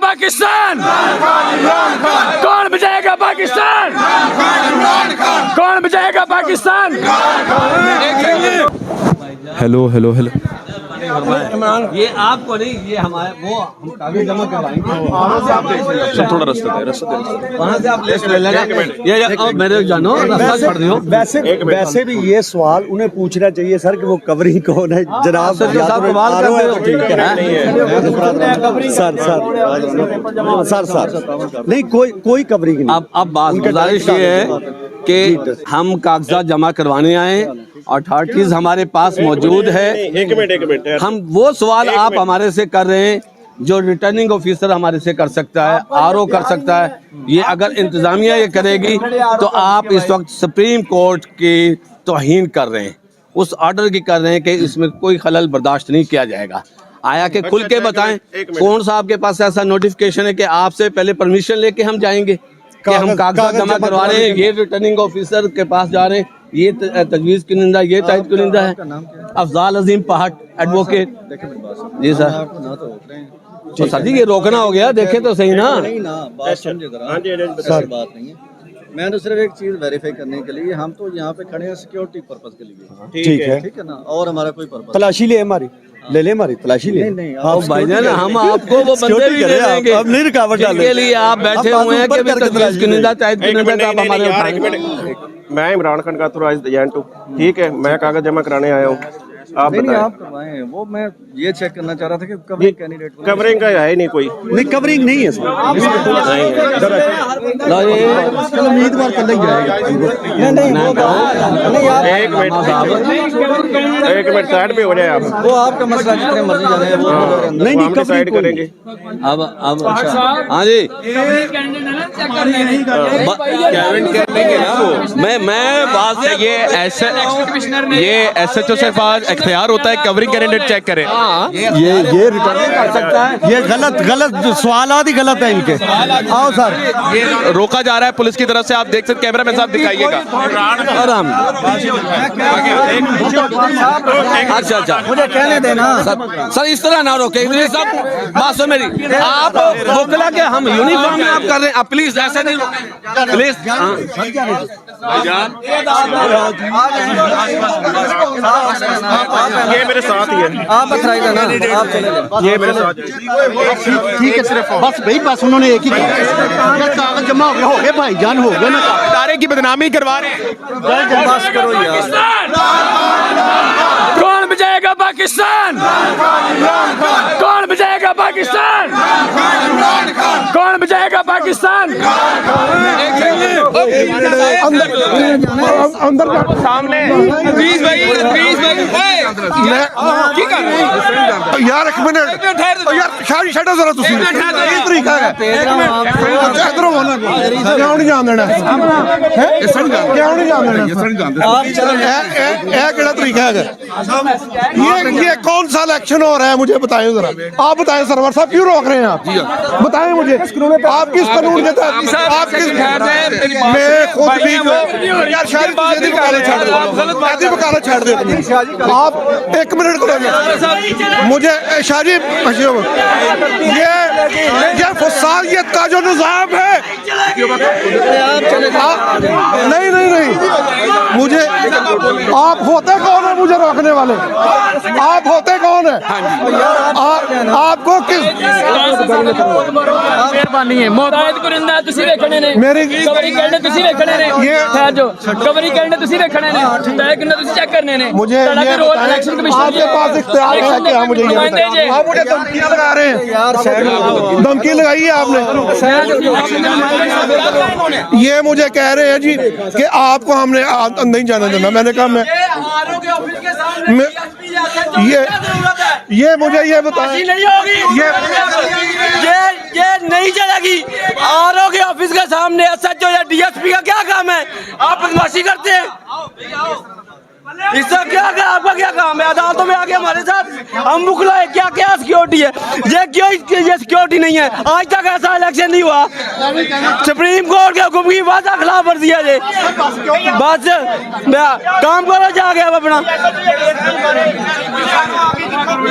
पाकिस्तान? कौन बचाएगा पाकिस्तान? कौन बचाएगा पाकिस्तान? Hello hello hello. ये आपको नहीं, ये हमारे वो हम कागज जमा करवाएंगे। सब थोड़ा रास्ता दे वहाँ से आप ले लेना। ये मेरे जानो रास्ता छोड़ दियो। वैसे भी ये सवाल उन्हें पूछना चाहिए सर कि वो कवरिंग कौन है जनाब। सर नहीं कोई कवरिंग नहीं। अब बात गुजारिश ये है कि हम कागजात जमा करवाने आए, अथॉरिटीज हमारे पास मौजूद है। एक मिनट हम वो सवाल आप हमारे से कर रहे हैं जो रिटर्निंग ऑफिसर हमारे से कर सकता है, आरओ कर सकता है। ये अगर इंतजामिया ये करेगी तो आप इस वक्त सुप्रीम कोर्ट की तौहीन कर रहे हैं, उस ऑर्डर की कर रहे हैं कि इसमें कोई खलल बर्दाश्त नहीं किया जाएगा। आया कि खुल के बताएं कौन सा आपके पास ऐसा नोटिफिकेशन है कि आपसे पहले परमिशन लेके हम जाएंगे कि हम कागजात जमा करवा रहे हैं। ये रिटर्निंग ऑफिसर के पास जा रहे हैं, ये तजवीज़ की निंदा, ये तायद की निंदा है। अफजाल अजीम पहाड़ एडवोकेट जी सर। तो सर जी ये रोकना हो गया, देखे तो सही ना। बात समझे जरा, बात नहीं है। मैं तो सिर्फ एक चीज वेरीफाई करने के लिए, हम तो यहाँ पे खड़े हैं सिक्योरिटी पर्पस के लिए। ठीक है ना, और हमारा कोई पर्पस। तलाशी ले हमारी, ले ले हमारी तलाशी ले। नहीं भाईजान हम आपको वो बंदे भी दे देंगे, अब नहीं रुकावट डालेंगे। के लिए आप बैठे हुए हैं कि तजवीज़ की निंदा, तायद की निंदा आप हमारे उठाएंगे। मैं इमरान खान का थोड़ा एजेंट हूँ, ठीक है। मैं कागज जमा कराने आया हूँ, आप नहीं आप करवाएं। वो मैं ये चेक करना चाह रहा था कि कवरिंग कैंडिडेट कवरिंग का है नहीं कोई। नहीं कवरिंग नहीं है सर, उम्मीदवार कर नहीं जाएगा। एक मिनट साइड पे हो जाए आप। वो आपका मसला, जितने मर्जी जाने वो नहीं साइड करेंगे। अब हाँ जी मैं बात से ये SHO से पास इख्तियार होता है कवरिंग कैंडिडेट चेक करे। ये रिटर्न कर सकता है। ये गलत सवालात ही गलत है इनके। आओ सर, ये रोका जा रहा है पुलिस की तरफ से, आप देख सकते, कैमरा मैन साहब दिखाइएगा। आराम। अच्छा मुझे कहने देना सर, इस तरह ना रोके सब। बात सुन मेरी, आप वोकला के हम यूनिफॉर्म में आप कर रहे हैं, आप प्लीज ऐसे नहीं प्लीज। ये मेरे साथ ही है, आप बतराई देना, आप चले जाए। ये मेरे साथ ठीक है, सिर्फ बस भाई बस उन्होंने एक ही कागज जमा हो गए भाईजान, हो गए ना। इदारे की बदनामी करवा रहे हैं। बस करो यार। कौन बचाएगा पाकिस्तान? कौन बचाएगा पाकिस्तान? कौन बचाएगा पाकिस्तान? अंदर सामने यार एक मिनट यार, शादी छड़ो जरा तुसी। ये तरीका है इधरों होना क्यों नहीं जान देना है? क्यों नहीं जान देना? ये केड़ा तरीका है? ये कौन सा इलेक्शन हो रहा है, मुझे बताएं जरा। आप बताएं सरवर साहब, क्यों रोक रहे हैं आप? बताएं मुझे, आप किस कानून के तहत? आप किस? मैं खुद भी यार शायद वकालत छाड़ दे। आप एक मिनट करो मुझे शाजी, ये फसादियत का जो निज़ाम है। नहीं मुझे, आप होते कौन है मुझे रोकने वाले? आप होते कौन है? आपको किस मेहरबानी है मोहताज कुरिंदा तुसी देखने ने, मेरी कवरी करने तुसी देखने ने, ये खैर जो कवरी करने तुसी देखने ने, तय करने तुसी चेक करने ने। मुझे ये रोज इलेक्शन कमीशन आपके पास इख्तियार है कि आप मुझे ये बताएं। आप मुझे धमकियां लगा रहे हैं, धमकी लगाई है आपने। ये मुझे कह रहे हैं जी कि आपको हमने नहीं जाने देना। मैंने कहा मैं ये मुझे ये बताएं, ये नहीं चलेगी। आरओ के ऑफिस के सामने SHO या DSP का क्या काम है? आप बदमाशी करते हैं, इसका क्या आपका क्या काम है? अदालतों में आके हमारे साथ हम मुखला है, क्या क्या सिक्योरिटी है? ये सिक्योरिटी नहीं है। आज तक ऐसा इलेक्शन नहीं हुआ। सुप्रीम कोर्ट के हुक्म की वादा खिलाफ वर्जी है ये। बस काम करो जाके अब अपना।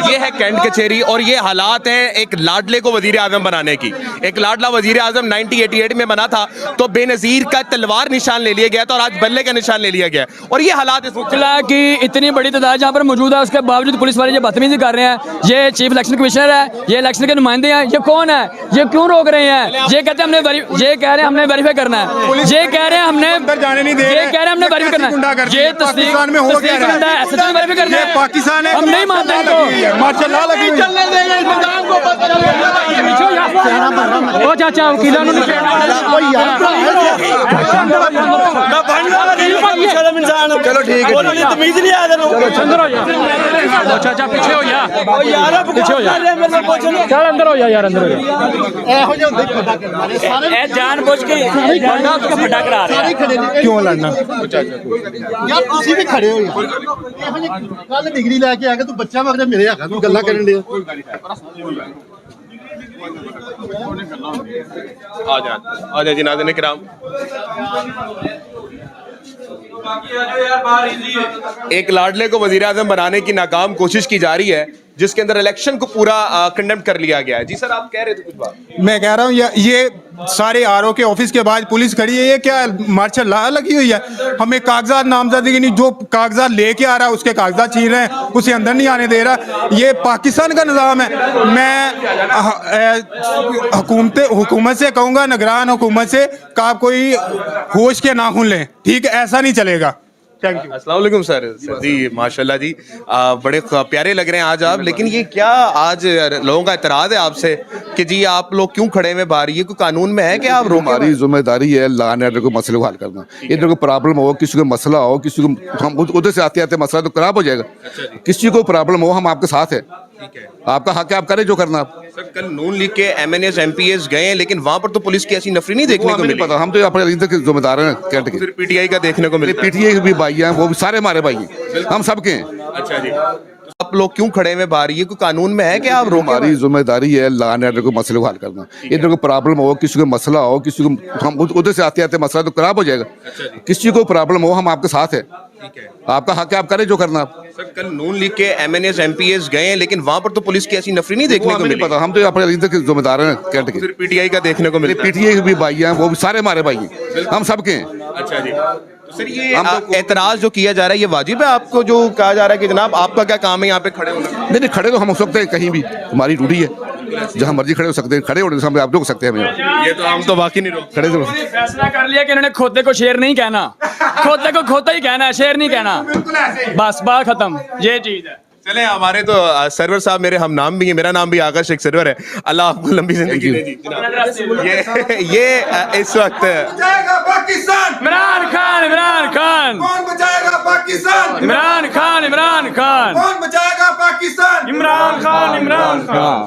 ये है कैंट कचेरी और ये हालात हैं एक लाडले को वजीर आजम बनाने की। एक लाडला वजीर आजम 1988 में बना था तो बेनजीर का तलवार निशान ले लिया गया था और आज बल्ले का निशान ले लिया गया और ये हालात की इतनी बड़ी तादाद जहाँ पर मौजूद है उसके बावजूद पुलिस वाले ये बदतमीजी कर रहे हैं। ये चीफ इलेक्शन कमिश्नर है, ये इलेक्शन के नुमाइंदे हैं, ये कौन है, ये क्यों रोक रहे हैं? ये कहते हैं ये कह रहे हैं हमने वेरीफाई करना है, ये कह रहे हैं हमने जाने नहीं दे रहे, ये कह रहे हैं हमने वेरीफाई करना है, ये पाकिस्तान में हो क्या रहा है? ऐसे तो वेरीफाई करना है, पाकिस्तान है, हम नहीं मानते इनको। माशाल्लाह लगी हुई ओ चाचा वकीलों ने चलो ठीक है, तमीज नहीं आया अंदर हो जा चाचा, पीछे हो जा पीछे हो जा, चल अंदर हो जा यार, अंदर हो जा। ए जानबूझ के बंदा उसका फटा करा रहा है। क्यों लड़ना? यार ਤੁਸੀਂ ਵੀ ਖੜੇ ਹੋ ਯਾਰ, ਇਹੋ ਜਿਹੀ ਕੱਲ ਡਿਗਰੀ ਲੈ ਕੇ ਆ ਕੇ ਤੂੰ ਬੱਚਾ ਮਗਰ ਮੇਰੇ ਹੈਗਾ ਤੂੰ ਗੱਲਾਂ ਕਰਨ ਦੇ। आ जाए जी नाज़रीन किराम। एक लाडले को वजीर आजम बनाने की नाकाम कोशिश की जा रही है जिसके अंदर इलेक्शन को पूरा कंडेम कर लिया गया है। जी सर आप कह रहे थे कुछ बात। मैं कह रहा हूँ ये सारे आरओ के ऑफिस के बाद पुलिस खड़ी है, ये क्या मार्शल लॉ लगी हुई है? हमें कागजात नामजदगी नहीं, जो कागजात लेके आ रहा है उसके कागजात छीन रहे हैं, उसे अंदर नहीं आने दे रहा। ये पाकिस्तान का निज़ाम है। मैं हुकूमत से कहूँगा, निगरान हुकूमत से कि आप कोई होश के नाखून लें, ठीक है? ऐसा नहीं चलेगा। अस्सलाम वालेकुम सर जी, माशाल्लाह जी बड़े प्यारे लग रहे हैं आज आप, लेकिन ये क्या आज लोगों का एतराज़ है आपसे कि जी आप लोग क्यों खड़े हैं बाहर? ये कोई कानून में है कि आप रोक? हमारी जिम्मेदारी है लॉ एंड ऑर्डर को मसले को हल करना। इधर कोई प्रॉब्लम हो, किसी को मसला हो, किसी को हम उधर से आते आते मसला तो खराब हो जाएगा। किसी को प्रॉब्लम हो, हम आपके साथ है, आपका हक है, आप करें जो करना। सर कल नून लीग के MNAs MPs गए हैं लेकिन वहां पर तो पुलिस की ऐसी नफरी नहीं देखने को मिली। पता, हम तो अपने इधर के जिम्मेदार हैं कैंट के। फिर PTI का देखने को मिले। PTI के भी भाई हैं, वो भी सारे हमारे भाई हैं, हम सबके हैं। अच्छा जी, आप लोग क्यों खड़े हैं बाहर? ये कोई कानून में है कि आप रोक? हमारी जिम्मेदारी है लॉ एंड ऑर्डर को मसले को हल करना। इधर कोई प्रॉब्लम हो, किसी को मसला हो, किसी को हम उधर से आते आते मसला तो खराब हो जाएगा। किसी को प्रॉब्लम हो, हम आपके साथ है, आपका हक है, आप करें जो करना। सर कल नून लीग के MNAs MPs गए हैं लेकिन वहां पर तो पुलिस की ऐसी नफरी नहीं देखने को मिली। पता, हम तो अपने इधर के जिम्मेदार हैं कैंट के। फिर PTI का देखने को मिले। PTI के भी भाई हैं, वो भी सारे हमारे भाई हैं, हम सबके हैं। अच्छा जी, तो सर ये एतराज जो किया जा रहा है ये वाजिब है आपको, जो कहा जा रहा है कि जनाब आपका क्या काम है यहाँ पे खड़े होना? नहीं, खड़े तो हम हो सकते हैं कहीं भी, हमारी ड्यूटी है, जहाँ मर्जी खड़े हो सकते हैं। खड़े होने से हम आप रोक सकते हैं हमें? ये तो हम तो बाकी नहीं रोक खड़े तो फैसला कर लिया कि इन्होंने खोते को शेर नहीं कहना, खोते को खोता ही कहना है, शेर नहीं कहना, बस बात खत्म, ये चीज है। चले हमारे तो सरवर साहब मेरे हम नाम भी है, मेरा नाम भी आगा शेख सरवर है, अल्लाह आपको लंबी जिंदगी दे जी। ये इस वक्त पाकिस्तान, इमरान खान, इमरान खान कौन बचाएगा पाकिस्तान? इमरान खान, इमरान खान कौन बचाएगा पाकिस्तान? इमरान खान, इमरान खान।